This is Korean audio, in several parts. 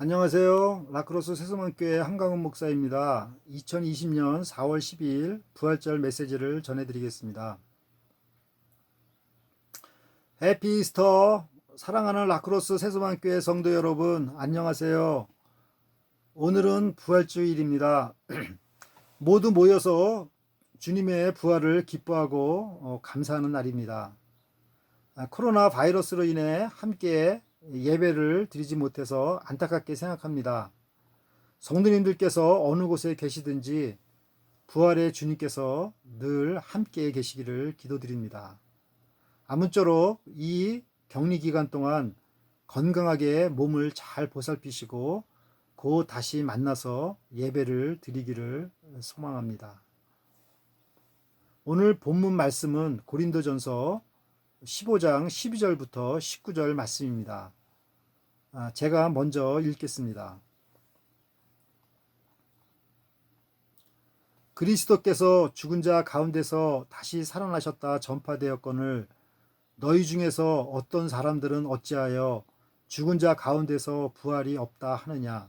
안녕하세요. 라크로스 세수만교회 한강훈 목사입니다. 2020년 4월 12일 부활절 메시지를 전해드리겠습니다. 해피 이스터. 사랑하는 라크로스 세수만교회 성도 여러분, 안녕하세요. 오늘은 부활주일입니다. 모두 모여서 주님의 부활을 기뻐하고 감사하는 날입니다. 코로나 바이러스로 인해 함께 예배를 드리지 못해서 안타깝게 생각합니다. 성도님들께서 어느 곳에 계시든지 부활의 주님께서 늘 함께 계시기를 기도드립니다. 아무쪼록 이 격리 기간 동안 건강하게 몸을 잘 보살피시고 곧 다시 만나서 예배를 드리기를 소망합니다. 오늘 본문 말씀은 고린도전서 15장 12절부터 19절 말씀입니다. 제가 먼저 읽겠습니다. 그리스도께서 죽은 자 가운데서 다시 살아나셨다 전파되었거늘 너희 중에서 어떤 사람들은 어찌하여 죽은 자 가운데서 부활이 없다 하느냐.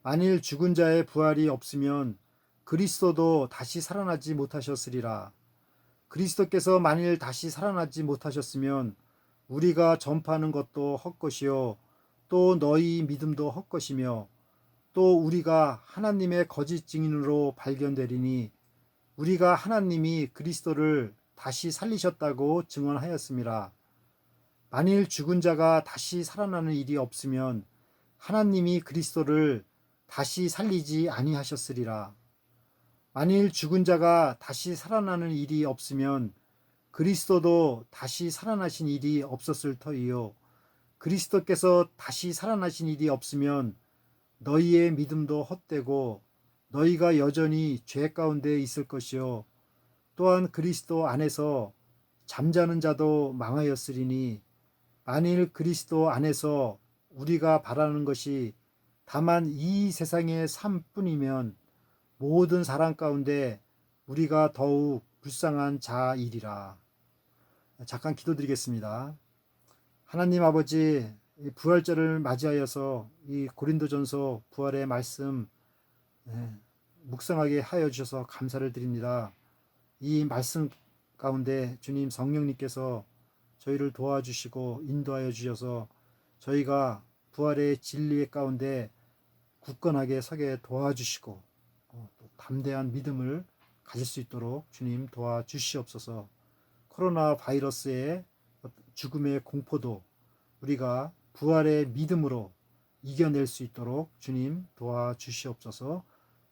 만일 죽은 자의 부활이 없으면 그리스도도 다시 살아나지 못하셨으리라. 그리스도께서 만일 다시 살아나지 못하셨으면 우리가 전파하는 것도 헛것이요 또 너희 믿음도 헛것이며 또 우리가 하나님의 거짓 증인으로 발견되리니 우리가 하나님이 그리스도를 다시 살리셨다고 증언하였습니다. 만일 죽은 자가 다시 살아나는 일이 없으면 하나님이 그리스도를 다시 살리지 아니하셨으리라. 만일 죽은 자가 다시 살아나는 일이 없으면 그리스도도 다시 살아나신 일이 없었을 터이요. 그리스도께서 다시 살아나신 일이 없으면 너희의 믿음도 헛되고 너희가 여전히 죄 가운데 있을 것이요 또한 그리스도 안에서 잠자는 자도 망하였으리니 만일 그리스도 안에서 우리가 바라는 것이 다만 이 세상의 삶뿐이면 모든 사람 가운데 우리가 더욱 불쌍한 자이리라. 잠깐 기도드리겠습니다. 하나님 아버지, 이 부활절을 맞이하여서 이 고린도전서 부활의 말씀 묵상하게 하여 주셔서 감사를 드립니다. 이 말씀 가운데 주님 성령님께서 저희를 도와주시고 인도하여 주셔서 저희가 부활의 진리 가운데 굳건하게 서게 도와주시고 또 담대한 믿음을 가질 수 있도록 주님 도와주시옵소서. 코로나 바이러스의 죽음의 공포도 우리가 부활의 믿음으로 이겨낼 수 있도록 주님 도와주시옵소서.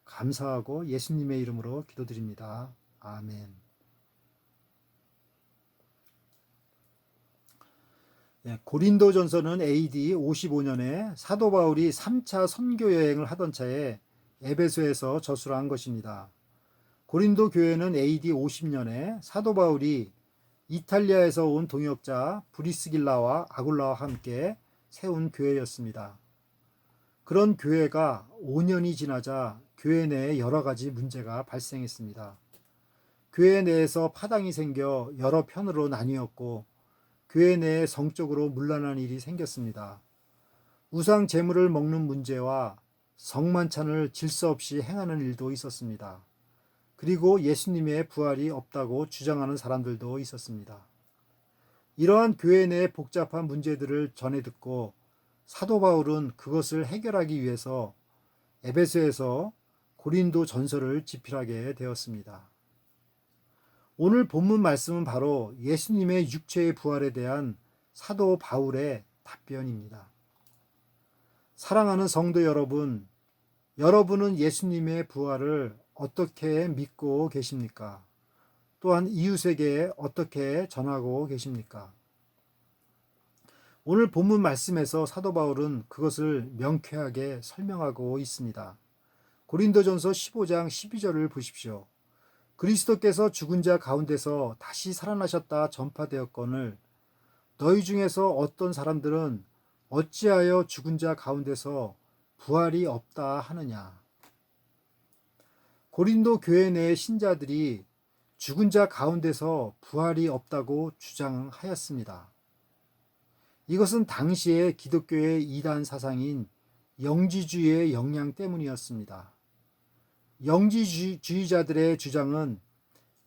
감사하고 예수님의 이름으로 기도드립니다. 아멘. 고린도전서는 AD 55년에 사도 바울이 3차 선교 여행을 하던 차에 에베소에서 저수를 한 것입니다. 고린도 교회는 AD 50년에 사도 바울이 이탈리아에서 온 동역자 브리스길라와 아굴라와 함께 세운 교회였습니다. 그런 교회가 5년이 지나자 교회 내에 여러 가지 문제가 발생했습니다. 교회 내에서 파당이 생겨 여러 편으로 나뉘었고 교회 내에 성적으로 문란한 일이 생겼습니다. 우상 제물을 먹는 문제와 성만찬을 질서 없이 행하는 일도 있었습니다. 그리고 예수님의 부활이 없다고 주장하는 사람들도 있었습니다. 이러한 교회 내의 복잡한 문제들을 전해 듣고 사도 바울은 그것을 해결하기 위해서 에베소에서 고린도 전서를 집필하게 되었습니다. 오늘 본문 말씀은 바로 예수님의 육체의 부활에 대한 사도 바울의 답변입니다. 사랑하는 성도 여러분, 여러분은 예수님의 부활을 어떻게 믿고 계십니까? 또한 이웃에게 어떻게 전하고 계십니까? 오늘 본문 말씀에서 사도 바울은 그것을 명쾌하게 설명하고 있습니다. 고린도전서 15장 12절을 보십시오. 그리스도께서 죽은 자 가운데서 다시 살아나셨다 전파되었거늘 너희 중에서 어떤 사람들은 어찌하여 죽은 자 가운데서 부활이 없다 하느냐. 고린도 교회 내의 신자들이 죽은 자 가운데서 부활이 없다고 주장하였습니다. 이것은 당시의 기독교의 이단 사상인 영지주의의 영향 때문이었습니다. 영지주의자들의 주장은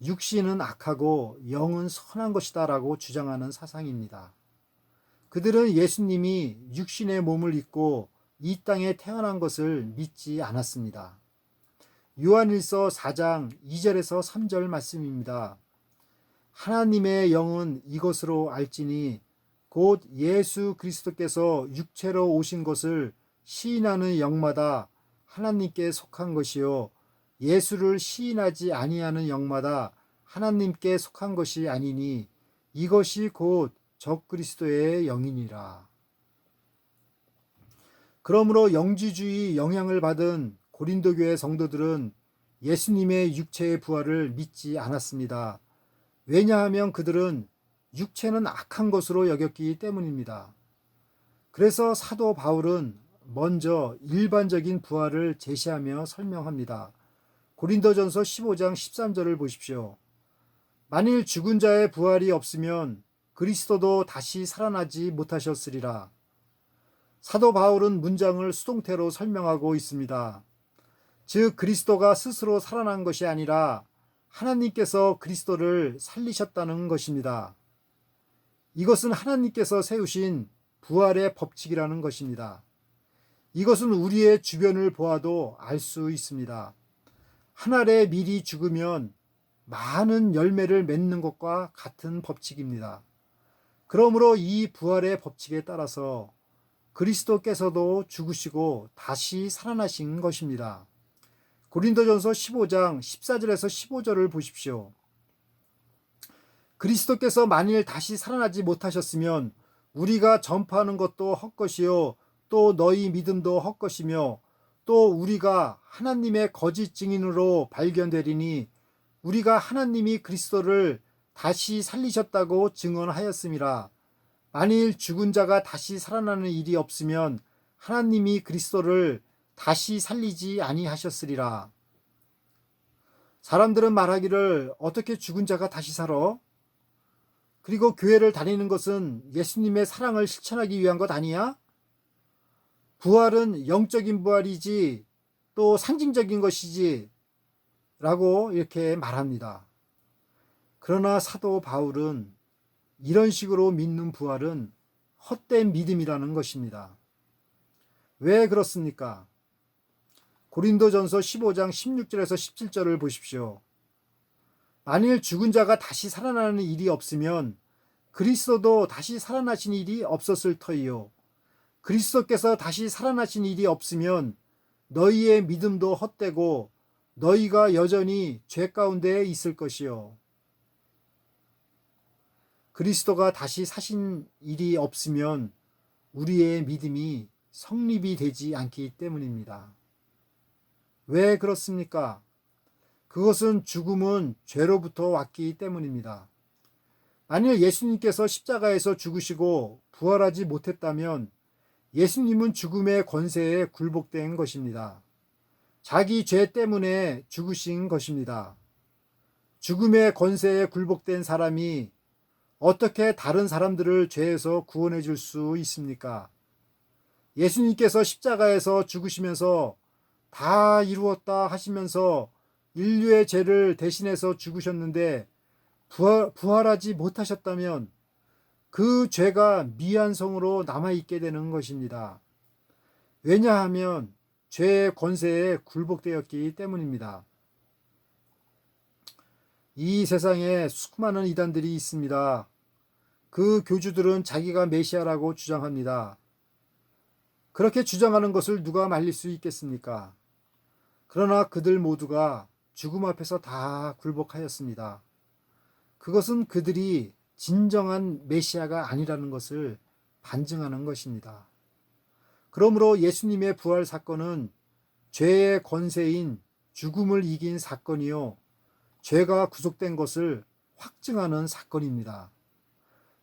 육신은 악하고 영은 선한 것이다라고 주장하는 사상입니다. 그들은 예수님이 육신의 몸을 입고 이 땅에 태어난 것을 믿지 않았습니다. 요한일서 4장 2절에서 3절 말씀입니다. 하나님의 영은 이것으로 알지니 곧 예수 그리스도께서 육체로 오신 것을 시인하는 영마다 하나님께 속한 것이요 예수를 시인하지 아니하는 영마다 하나님께 속한 것이 아니니 이것이 곧 적그리스도의 영이니라. 그러므로 영지주의 영향을 받은 고린도 교회 성도들은 예수님의 육체의 부활을 믿지 않았습니다. 왜냐하면 그들은 육체는 악한 것으로 여겼기 때문입니다. 그래서 사도 바울은 먼저 일반적인 부활을 제시하며 설명합니다. 고린도전서 15장 13절을 보십시오. 만일 죽은 자의 부활이 없으면 그리스도도 다시 살아나지 못하셨으리라. 사도 바울은 문장을 수동태로 설명하고 있습니다. 즉 그리스도가 스스로 살아난 것이 아니라 하나님께서 그리스도를 살리셨다는 것입니다. 이것은 하나님께서 세우신 부활의 법칙이라는 것입니다. 이것은 우리의 주변을 보아도 알 수 있습니다. 한 알에 미리 죽으면 많은 열매를 맺는 것과 같은 법칙입니다. 그러므로 이 부활의 법칙에 따라서 그리스도께서도 죽으시고 다시 살아나신 것입니다. 고린도전서 15장 14절에서 15절을 보십시오. 그리스도께서 만일 다시 살아나지 못하셨으면 우리가 전파하는 것도 헛것이요 또 너희 믿음도 헛것이며 또 우리가 하나님의 거짓 증인으로 발견되리니 우리가 하나님이 그리스도를 다시 살리셨다고 증언하였음이라. 만일 죽은 자가 다시 살아나는 일이 없으면 하나님이 그리스도를 다시 살리지 아니하셨으리라. 사람들은 말하기를 어떻게 죽은 자가 다시 살아? 그리고 교회를 다니는 것은 예수님의 사랑을 실천하기 위한 것 아니야? 부활은 영적인 부활이지 또 상징적인 것이지 라고 이렇게 말합니다. 그러나 사도 바울은 이런 식으로 믿는 부활은 헛된 믿음이라는 것입니다. 왜 그렇습니까? 고린도전서 15장 16절에서 17절을 보십시오. 만일 죽은 자가 다시 살아나는 일이 없으면 그리스도도 다시 살아나신 일이 없었을 터이요. 그리스도께서 다시 살아나신 일이 없으면 너희의 믿음도 헛되고 너희가 여전히 죄 가운데 있을 것이요. 그리스도가 다시 사신 일이 없으면 우리의 믿음이 성립이 되지 않기 때문입니다. 왜 그렇습니까? 그것은 죽음은 죄로부터 왔기 때문입니다. 만일 예수님께서 십자가에서 죽으시고 부활하지 못했다면 예수님은 죽음의 권세에 굴복된 것입니다. 자기 죄 때문에 죽으신 것입니다. 죽음의 권세에 굴복된 사람이 어떻게 다른 사람들을 죄에서 구원해 줄 수 있습니까? 예수님께서 십자가에서 죽으시면서 다 이루었다 하시면서 인류의 죄를 대신해서 죽으셨는데 부활하지 못하셨다면 그 죄가 미완성으로 남아있게 되는 것입니다. 왜냐하면 죄의 권세에 굴복되었기 때문입니다. 이 세상에 수많은 이단들이 있습니다. 그 교주들은 자기가 메시아라고 주장합니다. 그렇게 주장하는 것을 누가 말릴 수 있겠습니까? 그러나 그들 모두가 죽음 앞에서 다 굴복하였습니다. 그것은 그들이 진정한 메시아가 아니라는 것을 반증하는 것입니다. 그러므로 예수님의 부활 사건은 죄의 권세인 죽음을 이긴 사건이요, 죄가 구속된 것을 확증하는 사건입니다.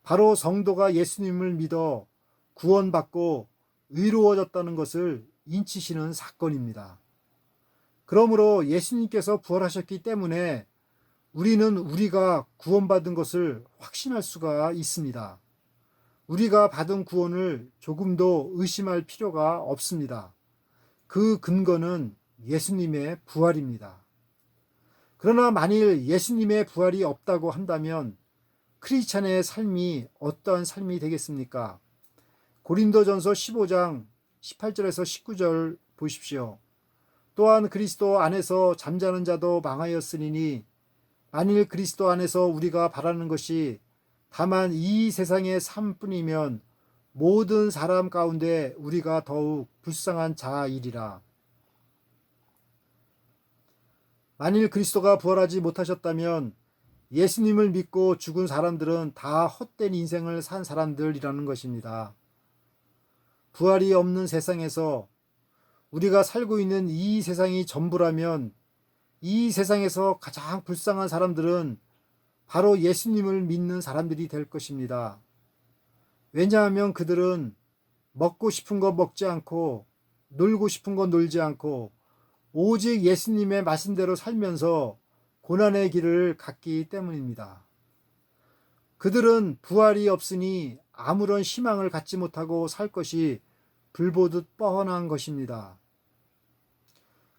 바로 성도가 예수님을 믿어 구원받고 의로워졌다는 것을 인치시는 사건입니다. 그러므로 예수님께서 부활하셨기 때문에 우리는 우리가 구원받은 것을 확신할 수가 있습니다. 우리가 받은 구원을 조금도 의심할 필요가 없습니다. 그 근거는 예수님의 부활입니다. 그러나 만일 예수님의 부활이 없다고 한다면 크리스찬의 삶이 어떠한 삶이 되겠습니까? 고린도전서 15장 18절에서 19절 보십시오. 또한 그리스도 안에서 잠자는 자도 망하였으니 만일 그리스도 안에서 우리가 바라는 것이 다만 이 세상의 삶뿐이면 모든 사람 가운데 우리가 더욱 불쌍한 자이리라. 만일 그리스도가 부활하지 못하셨다면 예수님을 믿고 죽은 사람들은 다 헛된 인생을 산 사람들이라는 것입니다. 부활이 없는 세상에서 우리가 살고 있는 이 세상이 전부라면 이 세상에서 가장 불쌍한 사람들은 바로 예수님을 믿는 사람들이 될 것입니다. 왜냐하면 그들은 먹고 싶은 거 먹지 않고 놀고 싶은 거 놀지 않고 오직 예수님의 말씀대로 살면서 고난의 길을 갔기 때문입니다. 그들은 부활이 없으니 아무런 희망을 갖지 못하고 살 것이 불보듯 뻔한 것입니다.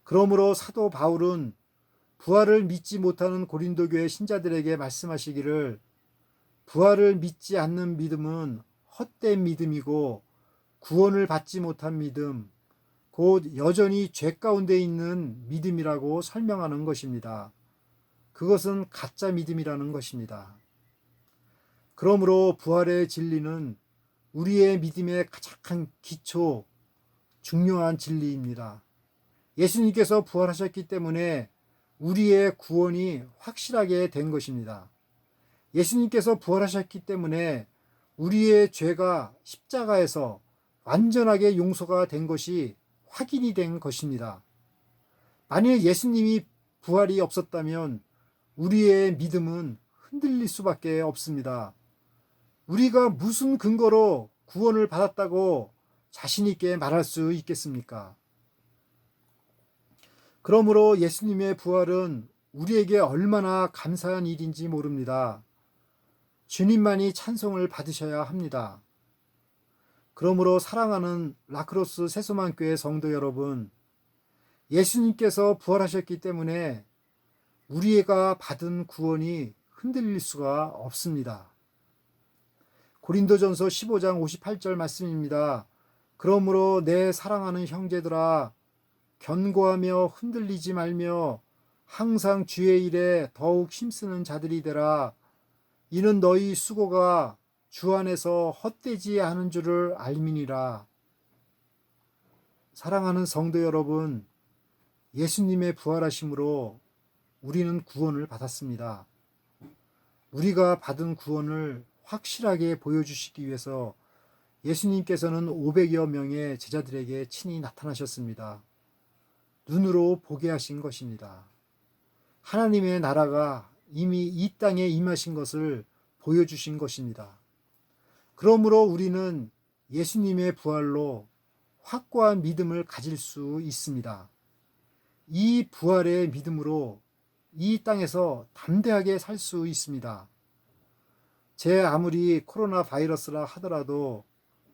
그러므로 사도 바울은 부활을 믿지 못하는 고린도 교회 신자들에게 말씀하시기를 부활을 믿지 않는 믿음은 헛된 믿음이고 구원을 받지 못한 믿음, 곧 여전히 죄 가운데 있는 믿음이라고 설명하는 것입니다. 그것은 가짜 믿음이라는 것입니다. 그러므로 부활의 진리는 우리의 믿음의 가장 기초, 중요한 진리입니다. 예수님께서 부활하셨기 때문에 우리의 구원이 확실하게 된 것입니다. 예수님께서 부활하셨기 때문에 우리의 죄가 십자가에서 완전하게 용서가 된 것이 확인이 된 것입니다. 만일 예수님이 부활이 없었다면 우리의 믿음은 흔들릴 수밖에 없습니다. 우리가 무슨 근거로 구원을 받았다고 자신 있게 말할 수 있겠습니까? 그러므로 예수님의 부활은 우리에게 얼마나 감사한 일인지 모릅니다. 주님만이 찬송을 받으셔야 합니다. 그러므로 사랑하는 라크로스 세소만교회 성도 여러분, 예수님께서 부활하셨기 때문에 우리가 받은 구원이 흔들릴 수가 없습니다. 고린도전서 15장 58절 말씀입니다. 그러므로 내 사랑하는 형제들아 견고하며 흔들리지 말며 항상 주의 일에 더욱 힘쓰는 자들이 되라. 이는 너희 수고가 주 안에서 헛되지 않은 줄을 알미니라. 사랑하는 성도 여러분, 예수님의 부활하심으로 우리는 구원을 받았습니다. 우리가 받은 구원을 확실하게 보여주시기 위해서 예수님께서는 500여 명의 제자들에게 친히 나타나셨습니다. 눈으로 보게 하신 것입니다. 하나님의 나라가 이미 이 땅에 임하신 것을 보여주신 것입니다. 그러므로 우리는 예수님의 부활로 확고한 믿음을 가질 수 있습니다. 이 부활의 믿음으로 이 땅에서 담대하게 살 수 있습니다. 제 아무리 코로나 바이러스라 하더라도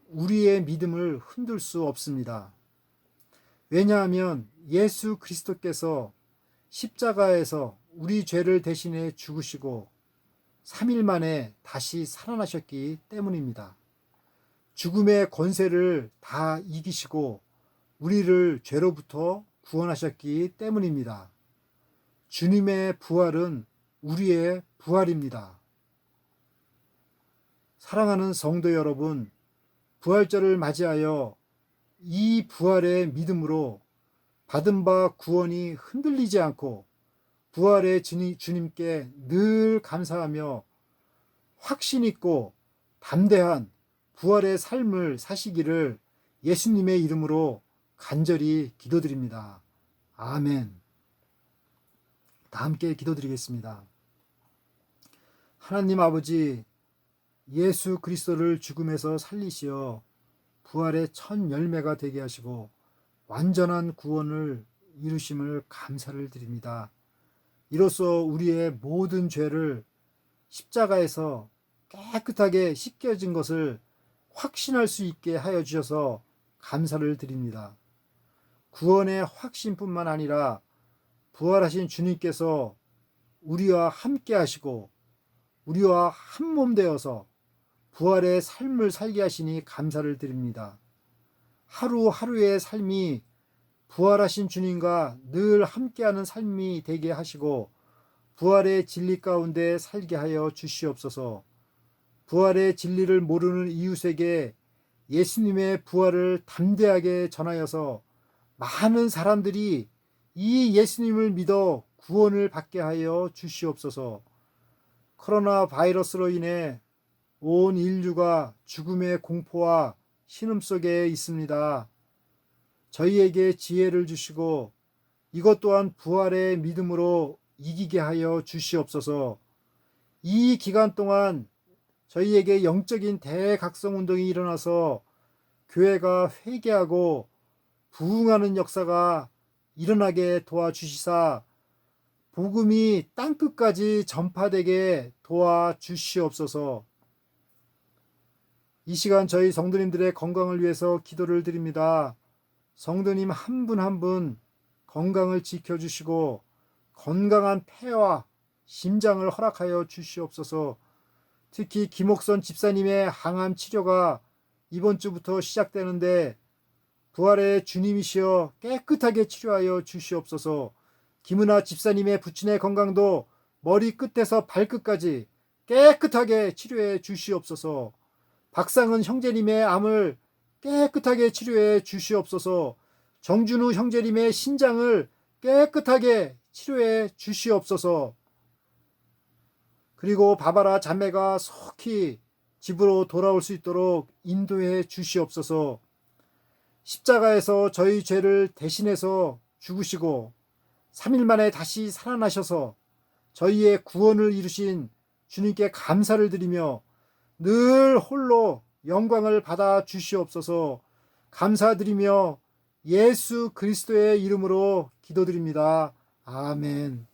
우리의 믿음을 흔들 수 없습니다. 왜냐하면 예수 그리스도께서 십자가에서 우리 죄를 대신해 죽으시고 3일 만에 다시 살아나셨기 때문입니다. 죽음의 권세를 다 이기시고 우리를 죄로부터 구원하셨기 때문입니다. 주님의 부활은 우리의 부활입니다. 사랑하는 성도 여러분, 부활절을 맞이하여 이 부활의 믿음으로 받은 바 구원이 흔들리지 않고 부활의 주님께 늘 감사하며 확신 있고 담대한 부활의 삶을 사시기를 예수님의 이름으로 간절히 기도드립니다. 아멘. 다 함께 기도드리겠습니다. 하나님 아버지, 예수 그리스도를 죽음에서 살리시어 부활의 첫 열매가 되게 하시고 완전한 구원을 이루심을 감사를 드립니다. 이로써 우리의 모든 죄를 십자가에서 깨끗하게 씻겨진 것을 확신할 수 있게 하여 주셔서 감사를 드립니다. 구원의 확신뿐만 아니라 부활하신 주님께서 우리와 함께 하시고 우리와 한 몸 되어서 부활의 삶을 살게 하시니 감사를 드립니다. 하루하루의 삶이 부활하신 주님과 늘 함께하는 삶이 되게 하시고 부활의 진리 가운데 살게 하여 주시옵소서. 부활의 진리를 모르는 이웃에게 예수님의 부활을 담대하게 전하여서 많은 사람들이 이 예수님을 믿어 구원을 받게 하여 주시옵소서. 코로나 바이러스로 인해 온 인류가 죽음의 공포와 신음 속에 있습니다. 저희에게 지혜를 주시고 이것 또한 부활의 믿음으로 이기게 하여 주시옵소서. 이 기간 동안 저희에게 영적인 대각성 운동이 일어나서 교회가 회개하고 부흥하는 역사가 일어나게 도와주시사 복음이 땅끝까지 전파되게 도와주시옵소서. 이 시간 저희 성도님들의 건강을 위해서 기도를 드립니다. 성도님 한 분 한 분 건강을 지켜주시고 건강한 폐와 심장을 허락하여 주시옵소서. 특히 김옥선 집사님의 항암 치료가 이번 주부터 시작되는데 부활의 주님이시여 깨끗하게 치료하여 주시옵소서. 김은아 집사님의 부친의 건강도 머리 끝에서 발끝까지 깨끗하게 치료해 주시옵소서. 박상은 형제님의 암을 깨끗하게 치료해 주시옵소서. 정준우 형제님의 신장을 깨끗하게 치료해 주시옵소서. 그리고 바바라 자매가 속히 집으로 돌아올 수 있도록 인도해 주시옵소서. 십자가에서 저희 죄를 대신해서 죽으시고 3일 만에 다시 살아나셔서 저희의 구원을 이루신 주님께 감사를 드리며 늘 홀로 영광을 받아 주시옵소서. 감사드리며 예수 그리스도의 이름으로 기도드립니다. 아멘.